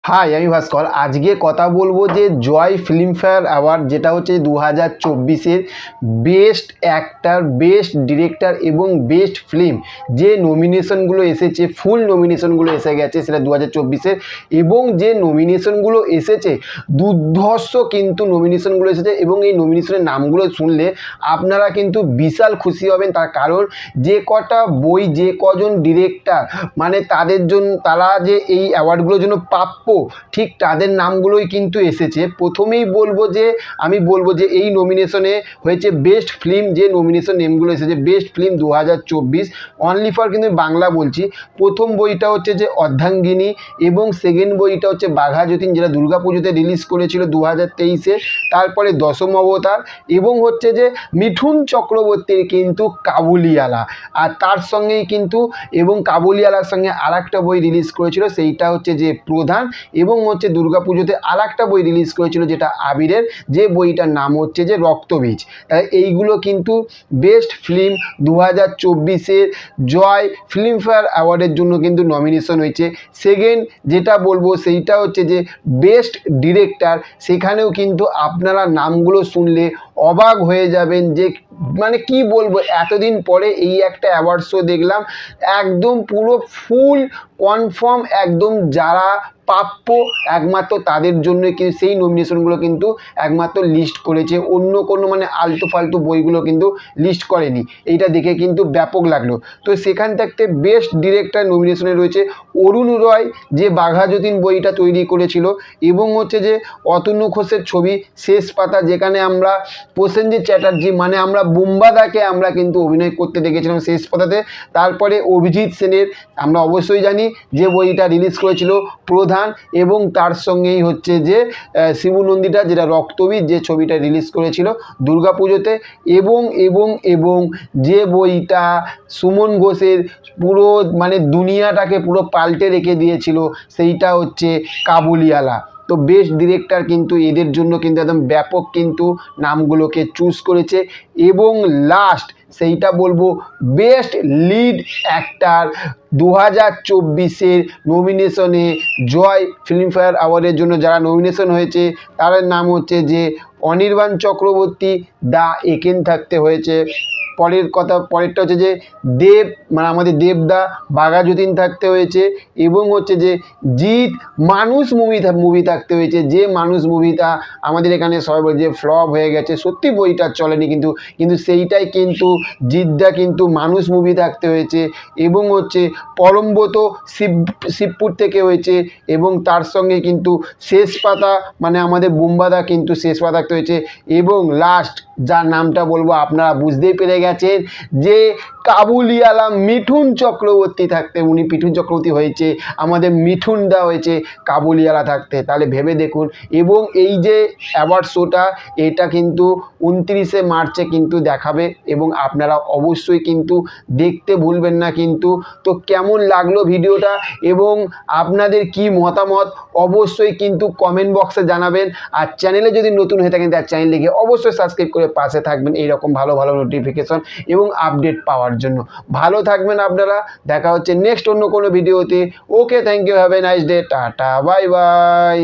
High, আমি ভাস্কর। আজকে কথা বলবো যে জয় ফিল্মফেয়ার অ্যাওয়ার্ড যেটা হচ্ছে 2024-এর বেস্ট অ্যাক্টর, বেস্ট ডিরেক্টর এবং বেস্ট ফিল্ম যে নমিনেশনগুলো এসেছে, ফুল নমিনেশনগুলো এসে গেছে সেটা 2024-এর, এবং যে নমিনেশনগুলো এসেছে দুর্ধর্ষ কিন্তু নমিনেশনগুলো এসেছে। এবং এই নমিনেশনের নামগুলো শুনলে আপনারা কিন্তু বিশাল খুশি হবেন, তার কারণ যে কটা বই, যে কজন ডিরেক্টর মানে তাদের জন্য, তারা যে এই অ্যাওয়ার্ডগুলোর জন্য প্রাপ্য, ঠিক তাদের নামগুলোই কিন্তু এসেছে। প্রথমেই আমি বলবো যে এই নমিনেশনে হয়েছে বেস্ট ফিল্ম, যে নমিনেশন নেমগুলো এসেছে বেস্ট ফিল্ম 2024 অনলি ফর, কিন্তু বাংলা বলছি। প্রথম বইটা হচ্ছে যে অর্ধাঙ্গিনী, এবং সেকেন্ড বইটা হচ্ছে বাঘা যতীন, যেটা দুর্গাপুজোতে রিলিজ করেছিল 2023-এ। তারপরে দশম অবতার, এবং হচ্ছে যে মিঠুন চক্রবর্তীর কিন্তু কাবুলিওয়ালা, আর তার সঙ্গেই কিন্তু এবং কাবুলিওয়ালার সঙ্গে আর একটা বই রিলিজ করেছিল, সেইটা হচ্ছে যে প্রধান, এবং হচ্ছে দুর্গাপুজোতে আর একটা বই রিলিজ করেছিল যেটা আবিরের, যে বইটার নাম হচ্ছে যে রক্তবীজ। এইগুলো কিন্তু বেস্ট ফিল্ম 2024-এর জয় ফিল্মফেয়ার অ্যাওয়ার্ডের জন্য কিন্তু নমিনেশন হয়েছে। সেকেন্ড যেটা বলবো সেইটা হচ্ছে যে বেস্ট ডিরেক্টর, সেখানেও কিন্তু আপনারা নামগুলো শুনলে অবাক হয়ে যাবেন যে মানে কি বলবো, এতদিন পরে এই একটা অ্যাওয়ার্ড শো দেখলাম, একদম পুরো ফুল কনফার্ম, একদম যারা প্রাপ্য একমাত্র তাদের জন্য কিন্তু সেই নমিনেশনগুলো কিন্তু একমাত্র লিস্ট করেছে, অন্য কোনো মানে আলতু ফালতু বইগুলো কিন্তু লিস্ট করেনি। এইটা দেখে কিন্তু ব্যাপক লাগলো। তো সেখান থেকে বেস্ট ডিরেক্টর নমিনেশনে রয়েছে অরুণ রয়, যে বাঘা যতীন বইটা তৈরি করেছিল, এবং হচ্ছে যে অতনু ঘোষের ছবি শেষ পাতা, যেখানে আমরা প্রসেনজিৎ চ্যাটার্জি মানে আমরা বুম্বাদাকে আমরা কিন্তু অভিনয় করতে দেখেছিলাম শেষ পাতাতে। তারপরে অভিজিৎ সেনের আমরা অবশ্যই জানি যে বইটা রিলিজ করেছিল প্রধান, এবং তার সঙ্গেই হচ্ছে যে শিবু নন্দীটা, যেটা রক্তবীজ, যে ছবিটা রিলিজ করেছিল দুর্গাপুজোতে, এবং যে বইটা সুমন ঘোষের পুরো মানে দুনিয়াটাকে পুরো পাল্টে রেখে দিয়েছিল, সেইটা হচ্ছে কাবুলিওয়ালা। তো বেস্ট ডিরেক্টর কিন্তু এদের জন্য কিন্তু একদম ব্যাপক কিন্তু নামগুলোকে চুজ করেছে। এবং লাস্ট সেইটা বলবো বেস্ট লিড অ্যাক্টর 2024-এর নমিনেশনে জয় ফিল্মফেয়ার অ্যাওয়ার্ডের জন্য যারা নমিনেশন হয়েছে তাদের নাম হচ্ছে যে অনির্বাণ চক্রবর্তী, দা একেন থাকতে হয়েছে। পরেরটা হচ্ছে যে দেব মানে আমাদের দেবদা, বাঘা যতীন থাকতে হয়েছে, এবং হচ্ছে যে জিৎ মানুষ মুভি থাকতে হয়েছে, যে মানুষ মুভিটা আমাদের এখানে সবাই বলে যে ফ্লপ হয়ে গেছে, সত্যি বইটা চলেনি, কিন্তু সেইটাই কিন্তু জিৎদা কিন্তু মানুষ মুভি থাকতে হয়েছে, এবং হচ্ছে পরমব্রত শিবপুর থেকে হয়েছে, এবং তার সঙ্গে কিন্তু শেষ পাতা মানে আমাদের বুম্বাদা কিন্তু শেষ পাতা থাকতে হয়েছে। এবং লাস্ট যার নামটা বলবো আপনারা বুঝতেই পেরে গেছেন যে কাবুলিওয়ালা মিঠুন চক্রবর্তী থাকতে, উনি মিঠুন চক্রবর্তী হয়েছে, আমাদের মিঠুন দা হয়েছে কাবুলিওয়ালা থাকতে। তাহলে ভেবে দেখুন। এবং এই যে অ্যাওয়ার্ড শোটা এটা কিন্তু 29শে মার্চে কিন্তু দেখাবে, এবং আপনারা অবশ্যই কিন্তু দেখতে ভুলবেন না কিন্তু। তো কেমন লাগলো ভিডিওটা এবং আপনাদের কি মতামত অবশ্যই কিন্তু কমেন্ট বক্সে জানাবেন। আর চ্যানেলে যদি নতুন হয়ে থাকেন তার চ্যানেলটিকে অবশ্যই সাবস্ক্রাইব করে পাশে থাকবেন এইরকম ভালো ভালো নোটিফিকেশন এবং আপডেট পাওয়ার জন্য। ভালো থাকবেন আপনারা, দেখা হচ্ছে নেক্সট অন্য কোনো ভিডিওতে। Okay, thank you, have a nice day, tata, bye by.